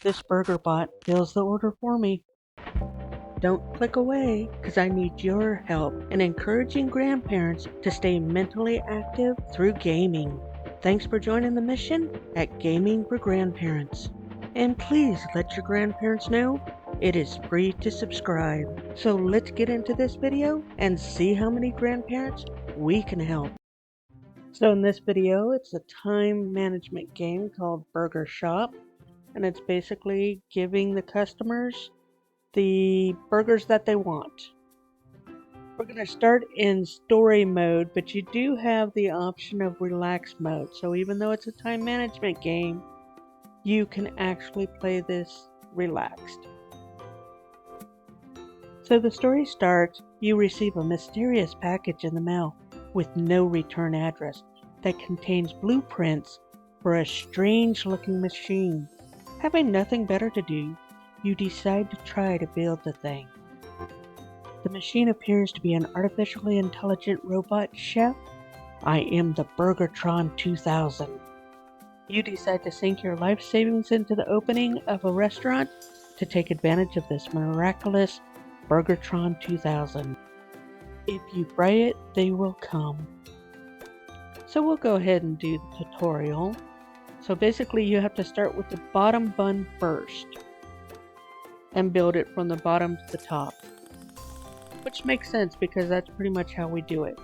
This burger bot fills the order for me. Don't click away, because I need your help in encouraging grandparents to stay mentally active through gaming. Thanks for joining the mission at Gaming for Grandparents. And please let your grandparents know it is free to subscribe. So let's get into this video and see how many grandparents we can help. So in this video, it's a time management game called Burger Shop, and it's basically giving the customers the burgers that they want. We're going to start in story mode, but you do have the option of relax mode. So even though it's a time management game, you can actually play this relaxed. So the story starts, you receive a mysterious package in the mail with no return address that contains blueprints for a strange looking machine. Having nothing better to do, you decide to try to build the thing. The machine appears to be an artificially intelligent robot chef. I am the Burgertron 2000. You decide to sink your life savings into the opening of a restaurant to take advantage of this miraculous Burgertron 2000. If you fry it, they will come. So we'll go ahead and do the tutorial. So basically you have to start with the bottom bun first and build it from the bottom to the top, which makes sense because that's pretty much how we do it.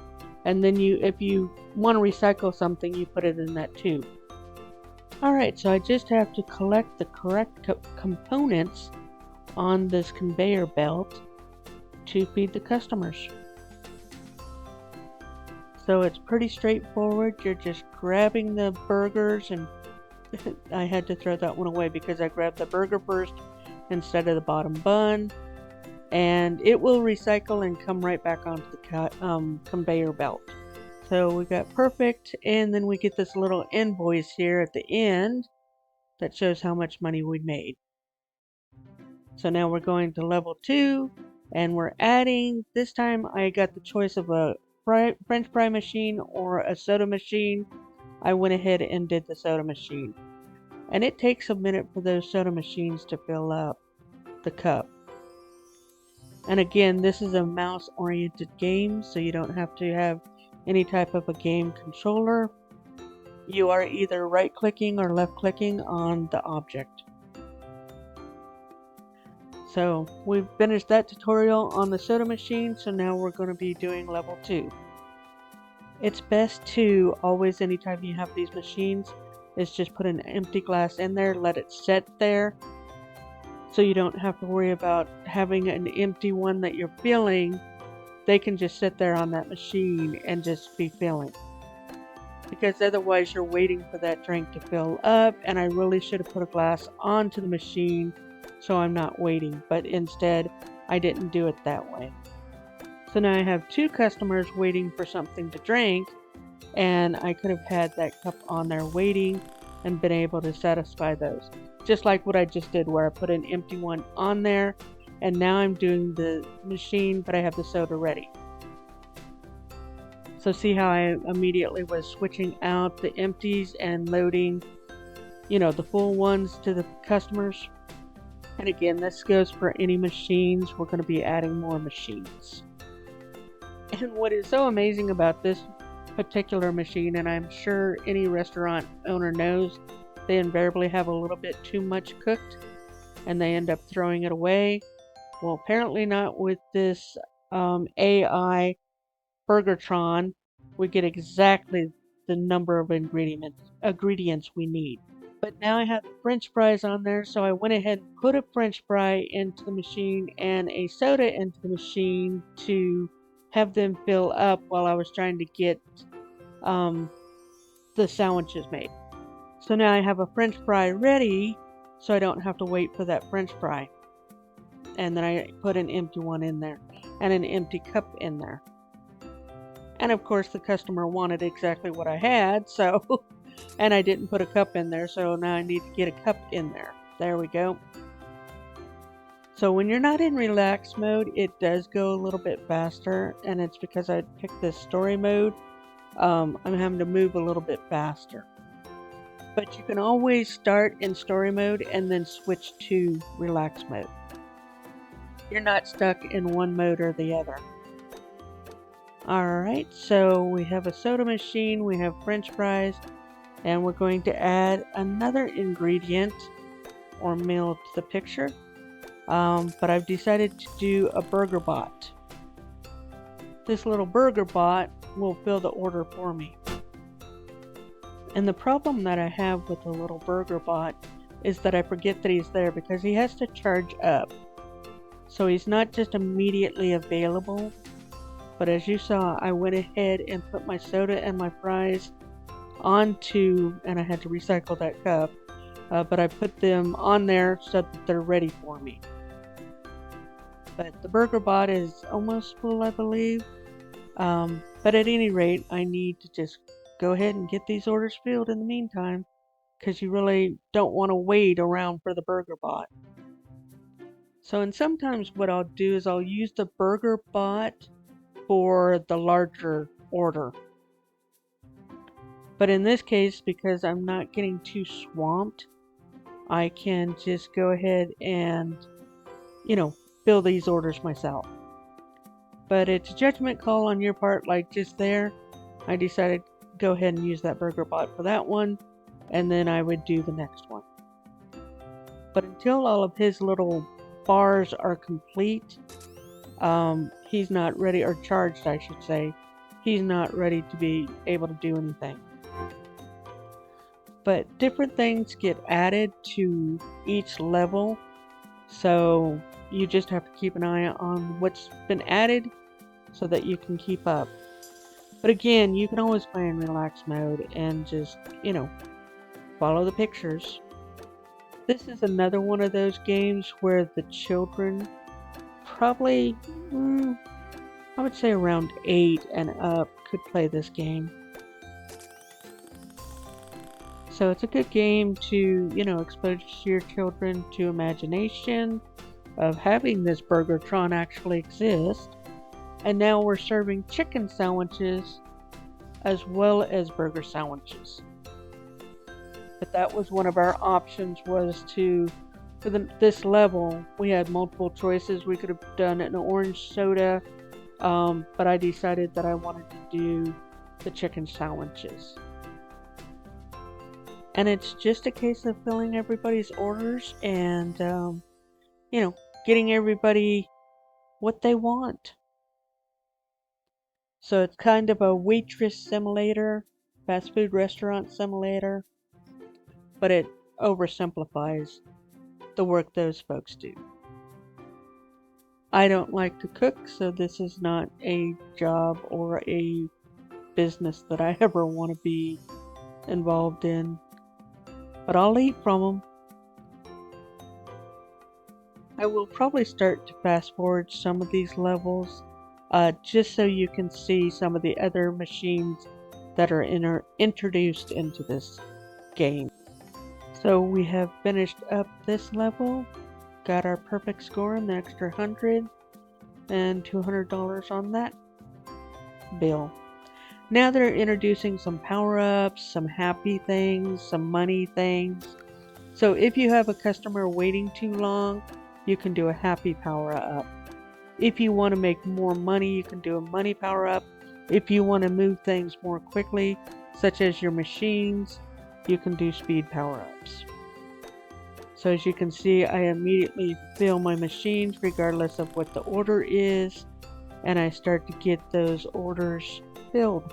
And then if you want to recycle something, you put it in that tube. Alright, so I just have to collect the correct components on this conveyor belt to feed the customers. So it's pretty straightforward. You're just grabbing the burgers, and I had to throw that one away because I grabbed the burger first instead of the bottom bun, and it will recycle and come right back onto the conveyor belt. So we got perfect, and then we get this little invoice here at the end that shows how much money we made. So now we're going to level 2, and we're adding, this time I got the choice of a French fry machine or a soda machine. I went ahead and did the soda machine. And it takes a minute for those soda machines to fill up the cup. And again, this is a mouse-oriented game, so you don't have to have any type of a game controller. You are either right-clicking or left-clicking on the object. So we've finished that tutorial on the soda machine, so now we're going to be doing level 2. It's best to always, anytime you have these machines, is just put an empty glass in there, let it set there, so you don't have to worry about having an empty one that you're filling. They can just sit there on that machine and just be filling, because otherwise you're waiting for that drink to fill up, and I really should have put a glass onto the machine so I'm not waiting, but instead I didn't do it that way. So now I have 2 customers waiting for something to drink, and I could have had that cup on there waiting and been able to satisfy those. Just like what I just did, where I put an empty one on there, and now I'm doing the machine, but I have the soda ready. So see how I immediately was switching out the empties and loading, the full ones to the customers. And again, this goes for any machines. We're going to be adding more machines. And what is so amazing about this particular machine, and I'm sure any restaurant owner knows, they invariably have a little bit too much cooked and they end up throwing it away. Well, apparently not with this AI Burgertron. We get exactly the number of ingredients we need. But now I have the French fries on there, so I went ahead and put a French fry into the machine and a soda into the machine to have them fill up while I was trying to get the sandwiches made. So now I have a French fry ready, so I don't have to wait for that French fry. And then I put an empty one in there and an empty cup in there. And of course the customer wanted exactly what I had, so and I didn't put a cup in there, so now I need to get a cup in there. There we go. So when you're not in relax mode, it does go a little bit faster, and it's because I picked this story mode. I'm having to move a little bit faster. But you can always start in story mode and then switch to relax mode. You're not stuck in one mode or the other. Alright, so we have a soda machine, we have french fries, and we're going to add another ingredient or meal to the picture. But I've decided to do a burger bot. This little burger bot will fill the order for me. And the problem that I have with the little burger bot is that I forget that he's there because he has to charge up. So he's not just immediately available. But as you saw, I went ahead and put my soda and my fries onto, and I had to recycle that cup, but I put them on there so that they're ready for me. But the burger bot is almost full, I believe. But at any rate, I need to just go ahead and get these orders filled in the meantime, because you really don't want to wait around for the burger bot. So, and sometimes what I'll do is I'll use the burger bot for the larger order. But in this case, because I'm not getting too swamped, I can just go ahead and, fill these orders myself. But it's a judgment call on your part, like just there. I decided to go ahead and use that burger bot for that one, and then I would do the next one. But until all of his little bars are complete, he's not ready, or charged, I should say. He's not ready to be able to do anything. But different things get added to each level, so you just have to keep an eye on what's been added so that you can keep up. But again, you can always play in relax mode and just, follow the pictures. This is another one of those games where the children, probably, I would say around 8 and up, could play this game. So it's a good game to, expose your children to imagination of having this Burgertron actually exist. And now we're serving chicken sandwiches as well as burger sandwiches. But that was one of our options, was to, for this level, we had multiple choices. We could have done an orange soda, but I decided that I wanted to do the chicken sandwiches. And it's just a case of filling everybody's orders and, getting everybody what they want. So it's kind of a waitress simulator, fast food restaurant simulator, but it oversimplifies the work those folks do. I don't like to cook, so this is not a job or a business that I ever want to be involved in. But I'll eat from them. I will probably start to fast forward some of these levels, just so you can see some of the other machines that are introduced into this game. So we have finished up this level, got our perfect score and the extra 100 and $200 on that bill. Now they're introducing some power-ups, some happy things, some money things. So if you have a customer waiting too long, you can do a happy power-up. If you want to make more money, you can do a money power-up. If you want to move things more quickly, such as your machines, you can do speed power-ups. So as you can see, I immediately fill my machines regardless of what the order is, and I start to get those orders filled.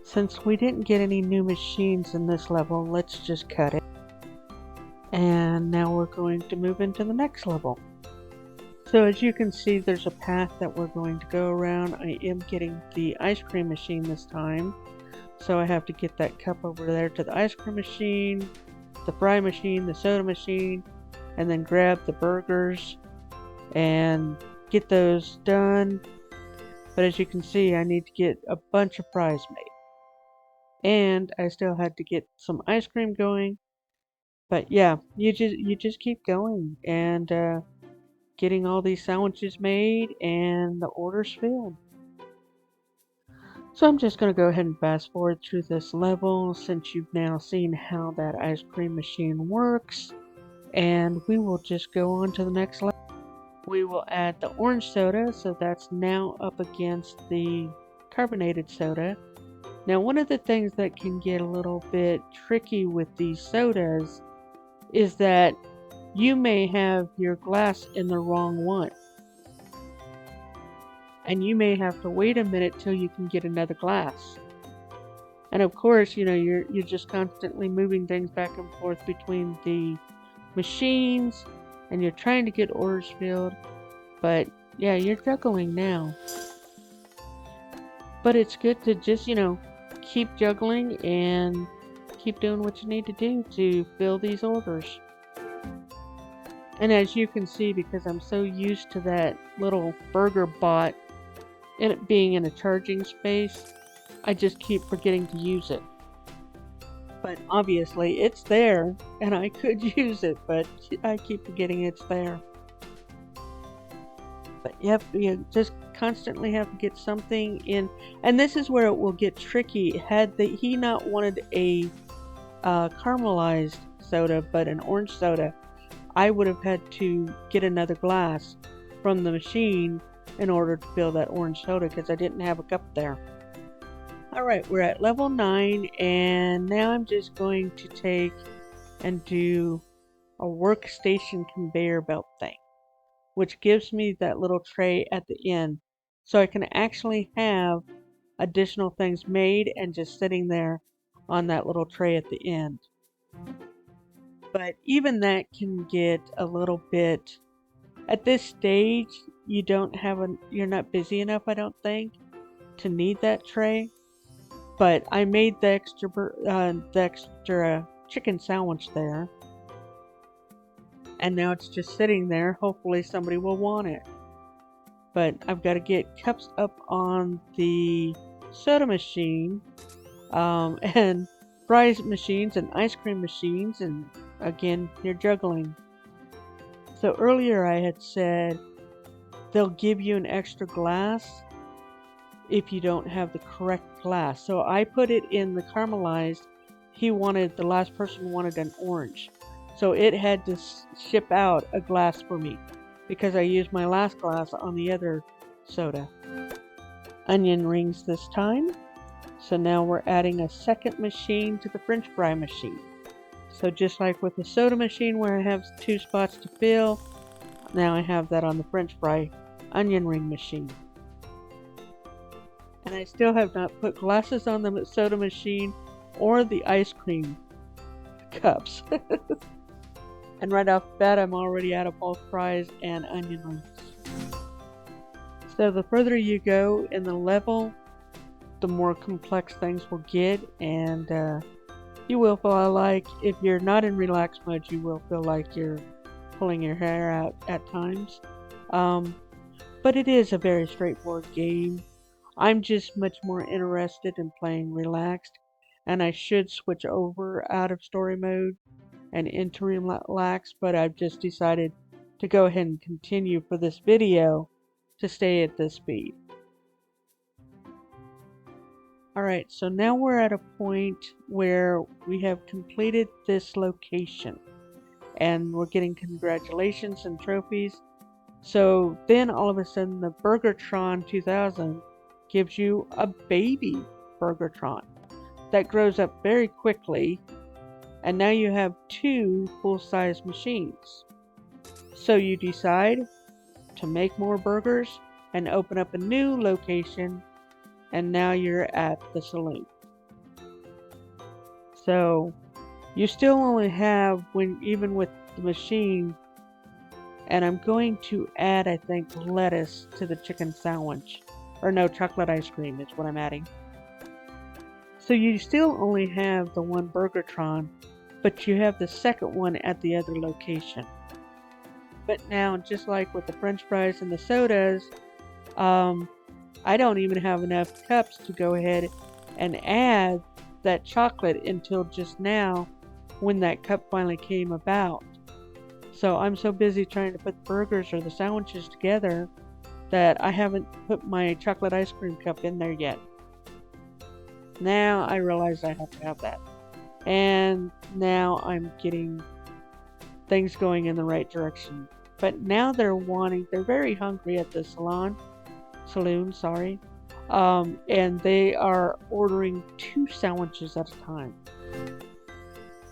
Since we didn't get any new machines in this level, let's just cut it. And now we're going to move into the next level. So as you can see, there's a path that we're going to go around. I am getting the ice cream machine this time. So I have to get that cup over there to the ice cream machine, the fry machine, the soda machine, and then grab the burgers and get those done. But as you can see, I need to get a bunch of fries made. And I still had to get some ice cream going. But yeah, you just keep going and getting all these sandwiches made and the orders filled. So I'm just going to go ahead and fast forward through this level since you've now seen how that ice cream machine works. And we will just go on to the next level. We will add the orange soda, so that's now up against the carbonated soda. Now, one of the things that can get a little bit tricky with these sodas is that you may have your glass in the wrong one. And you may have to wait a minute till you can get another glass. And of course, you're just constantly moving things back and forth between the machines, and you're trying to get orders filled. But yeah, you're juggling now. But it's good to just, keep juggling and keep doing what you need to do to fill these orders. And as you can see, because I'm so used to that little burger bot and it being in a charging space, I just keep forgetting to use it. But obviously it's there and I could use it, but I keep forgetting it's there. But yep, you just constantly have to get something in. And this is where it will get tricky. Had he not wanted a caramelized soda, but an orange soda, I would have had to get another glass from the machine in order to fill that orange soda because I didn't have a cup there. Alright, we're at level 9, and now I'm just going to take and do a workstation conveyor belt thing, which gives me that little tray at the end, so I can actually have additional things made and just sitting there on that little tray at the end. But even that can get a little bit, at this stage, you're not busy enough, I don't think, to need that tray. But I made the extra chicken sandwich there. And now it's just sitting there. Hopefully somebody will want it. But I've got to get cups up on the soda machine, and fries machines and ice cream machines, and again, you're juggling. So earlier I had said they'll give you an extra glass if you don't have the correct glass. So I put it in the caramelized. The last person wanted an orange. So it had to ship out a glass for me because I used my last glass on the other soda. Onion rings this time. So now we're adding a second machine to the French fry machine. So just like with the soda machine where I have 2 spots to fill, now I have that on the French fry onion ring machine. And I still have not put glasses on the soda machine or the ice cream cups. And right off the bat, I'm already out of both fries and onion rings. So the further you go in the level, the more complex things will get, and you will feel like, if you're not in relax mode, you will feel like you're pulling your hair out at times. But it is a very straightforward game. I'm just much more interested in playing relaxed, and I should switch over out of story mode and into relax, but I've just decided to go ahead and continue for this video to stay at this speed. Alright, so now we're at a point where we have completed this location, and we're getting congratulations and trophies. So then all of a sudden the Burgertron 2000 gives you a baby Burgertron that grows up very quickly, and now you have 2 full-size machines. So you decide to make more burgers and open up a new location, and now you're at the saloon. So you still only have, even with the machine, and I'm going to add, I think, lettuce to the chicken sandwich. Or no, chocolate ice cream is what I'm adding. So you still only have the one Burgertron, but you have the second one at the other location. But now, just like with the French fries and the sodas, I don't even have enough cups to go ahead and add that chocolate until just now, when that cup finally came about. So I'm so busy trying to put the burgers or the sandwiches together that I haven't put my chocolate ice cream cup in there yet. Now I realize I have to have that. And now I'm getting things going in the right direction. But now they're very hungry at the saloon, sorry. And they are ordering 2 sandwiches at a time.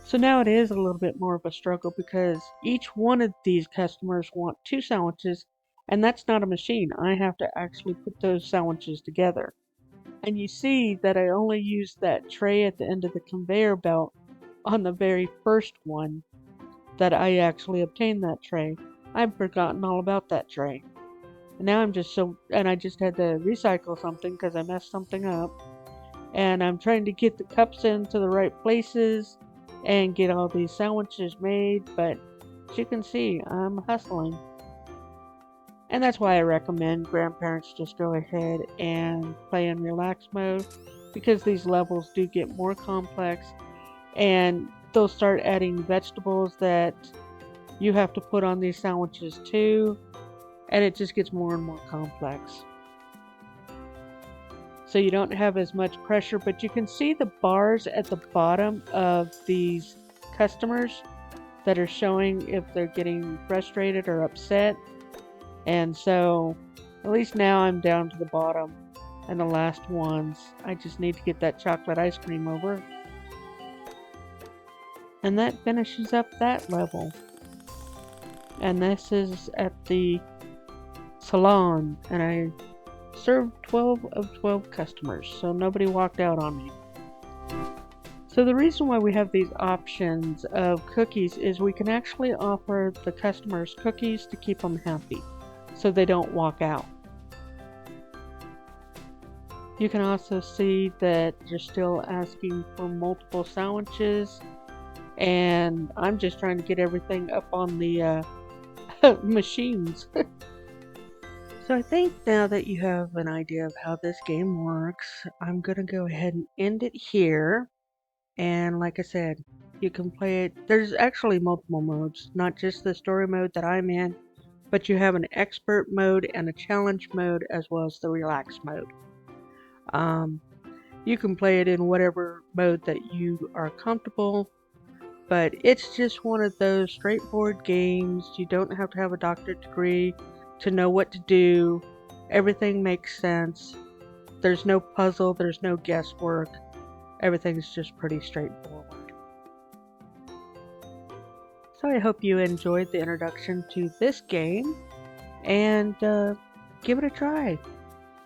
So now it is a little bit more of a struggle because each one of these customers want 2 sandwiches, and that's not a machine. I have to actually put those sandwiches together. And you see that I only used that tray at the end of the conveyor belt on the very first one that I actually obtained that tray. I've forgotten all about that tray. And now and I just had to recycle something because I messed something up. And I'm trying to get the cups into the right places and get all these sandwiches made, but as you can see, I'm hustling. And that's why I recommend grandparents just go ahead and play in relax mode, because these levels do get more complex, and they'll start adding vegetables that you have to put on these sandwiches too, and it just gets more and more complex. So you don't have as much pressure, but you can see the bars at the bottom of these customers that are showing if they're getting frustrated or upset. And so at least now I'm down to the bottom and the last ones. I just need to get that chocolate ice cream over. And that finishes up that level. And this is at the salon, and I served 12 of 12 customers, so nobody walked out on me. So the reason why we have these options of cookies is we can actually offer the customers cookies to keep them happy, so they don't walk out. You can also see that they're still asking for multiple sandwiches, and I'm just trying to get everything up on the machines. So I think now that you have an idea of how this game works, I'm going to go ahead and end it here. And like I said, you can play it. There's actually multiple modes, not just the story mode that I'm in, but you have an expert mode and a challenge mode as well as the relax mode. You can play it in whatever mode that you are comfortable, but it's just one of those straightforward games. You don't have to have a doctorate degree to know what to do. Everything makes sense. There's no puzzle, there's no guesswork. Everything's just pretty straightforward. So I hope you enjoyed the introduction to this game, and give it a try.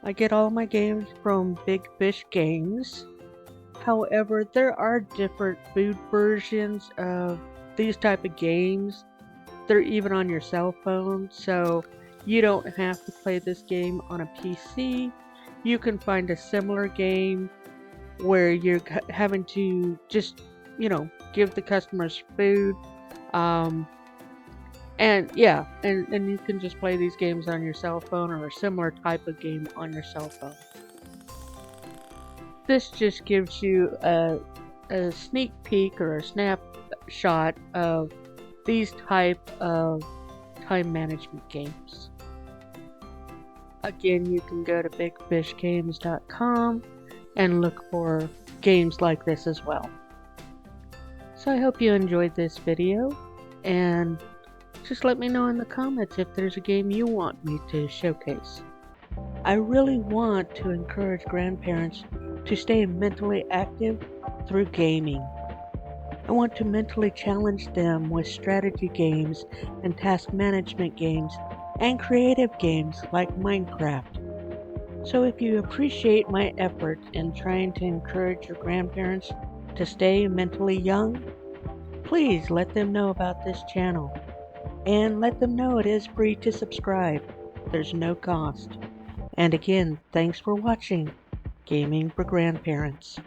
I get all my games from Big Fish Games. However, there are different food versions of these type of games. They're even on your cell phone, so you don't have to play this game on a PC. You can find a similar game where you're having to just, give the customers food. And you can just play these games on your cell phone or a similar type of game on your cell phone. This just gives you a sneak peek or a snapshot of these type of time management games. Again, you can go to bigfishgames.com and look for games like this as well. So I hope you enjoyed this video, and just let me know in the comments if there's a game you want me to showcase. I really want to encourage grandparents to stay mentally active through gaming. I want to mentally challenge them with strategy games and task management games and creative games like Minecraft. So if you appreciate my effort in trying to encourage your grandparents to stay mentally young, please let them know about this channel, and let them know it is free to subscribe. There's no cost. And again, thanks for watching Gaming for Grandparents.